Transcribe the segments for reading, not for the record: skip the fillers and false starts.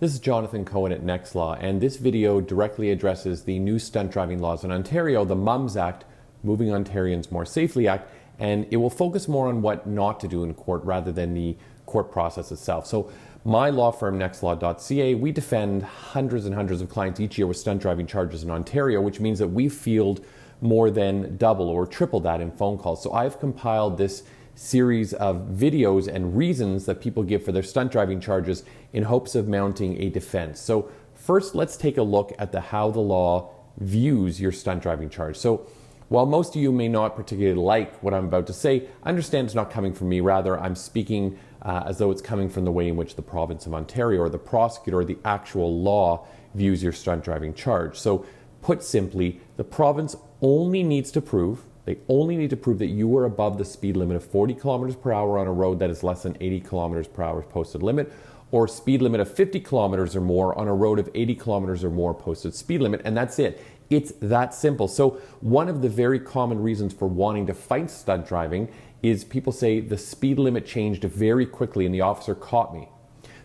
This is Jon Cohen at NextLaw, and this video directly addresses the new stunt driving laws in Ontario, the MUMS Act, Moving Ontarians More Safely Act, and it will focus more on what not to do in court rather than the court process itself. So my law firm, NextLaw.ca, we defend hundreds and hundreds of clients each year with stunt driving charges in Ontario, which means that we field more than double or triple that in phone calls. So I've compiled this series of videos and reasons that people give for their stunt driving charges in hopes of mounting a defense. So first, let's take a look at how the law views your stunt driving charge. So while most of you may not particularly like what I'm about to say, I understand it's not coming from me. Rather, I'm speaking as though it's coming from the way in which the province of Ontario or the prosecutor or the actual law views your stunt driving charge. So put simply, the province only needs to prove that you were above the speed limit of 40 kilometers per hour on a road that is less than 80 kilometers per hour posted limit, or speed limit of 50 kilometers or more on a road of 80 kilometers or more posted speed limit, and that's it. It's that simple. So one of the very common reasons for wanting to fight stunt driving is people say the speed limit changed very quickly and the officer caught me.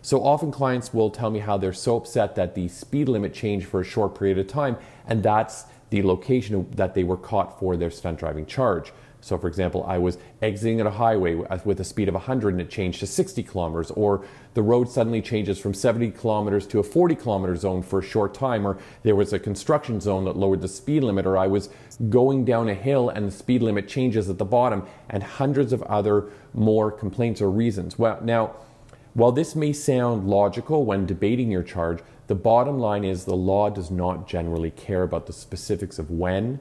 So often clients will tell me how they're so upset that the speed limit changed for a short period of time, and that's the location that they were caught for their stunt driving charge. So for example, I was exiting at a highway with a speed of 100 and it changed to 60 kilometers, or the road suddenly changes from 70 kilometers to a 40 kilometer zone for a short time, or there was a construction zone that lowered the speed limit, or I was going down a hill and the speed limit changes at the bottom, and hundreds of other more complaints or reasons. Well, now, while this may sound logical when debating your charge, the bottom line is the law does not generally care about the specifics of when,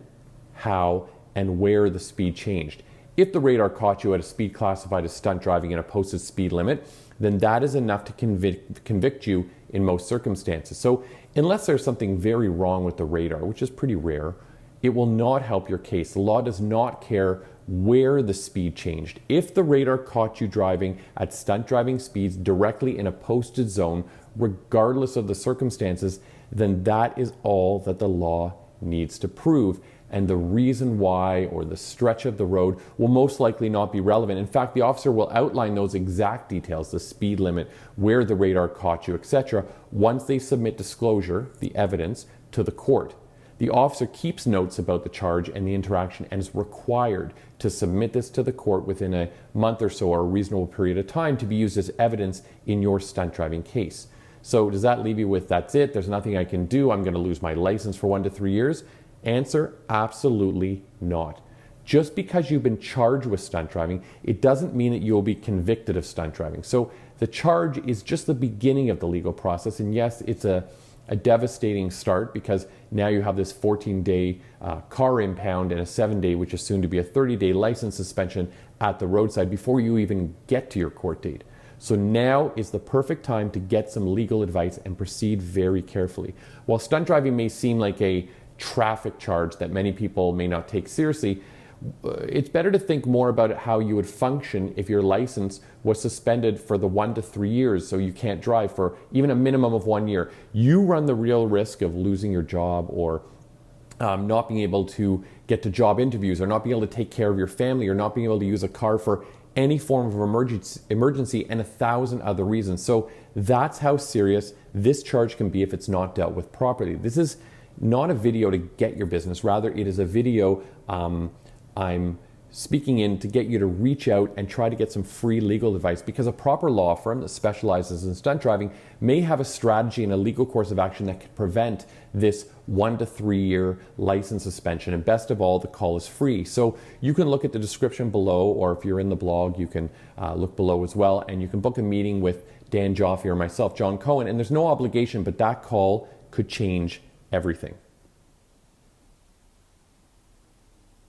how, and where the speed changed. If the radar caught you at a speed classified as stunt driving in a posted speed limit, then that is enough to convict you in most circumstances. So unless there's something very wrong with the radar, which is pretty rare, it will not help your case. The law does not care where the speed changed. If the radar caught you driving at stunt driving speeds directly in a posted zone, regardless of the circumstances, then that is all that the law needs to prove. And the reason why or the stretch of the road will most likely not be relevant. In fact, the officer will outline those exact details, the speed limit, where the radar caught you, etc., once they submit disclosure, the evidence, to the court. The officer keeps notes about the charge and the interaction and is required to submit this to the court within a month or so or a reasonable period of time to be used as evidence in your stunt driving case. So does that leave you with, that's it, there's nothing I can do, I'm going to lose my license for 1 to 3 years? Answer, absolutely not. Just because you've been charged with stunt driving, it doesn't mean that you'll be convicted of stunt driving. So the charge is just the beginning of the legal process, and yes, it's a devastating start because now you have this 14-day car impound and a 7-day, which is soon to be a 30-day license suspension at the roadside before you even get to your court date. So now is the perfect time to get some legal advice and proceed very carefully. While stunt driving may seem like a traffic charge that many people may not take seriously, it's better to think more about how you would function if your license was suspended for the 1 to 3 years, so you can't drive for even a minimum of 1 year. You run the real risk of losing your job or not being able to get to job interviews, or not being able to take care of your family, or not being able to use a car for any form of emergency, and 1,000 other reasons. So that's how serious this charge can be if it's not dealt with properly. This is not a video to get your business. Rather, it is a video I'm speaking in to get you to reach out and try to get some free legal advice, because a proper law firm that specializes in stunt driving may have a strategy and a legal course of action that could prevent this 1 to 3 year license suspension. And best of all, the call is free. So you can look at the description below, or if you're in the blog, you can look below as well, and you can book a meeting with Dan Joffe or myself, Jon Cohen, and there's no obligation, but that call could change everything.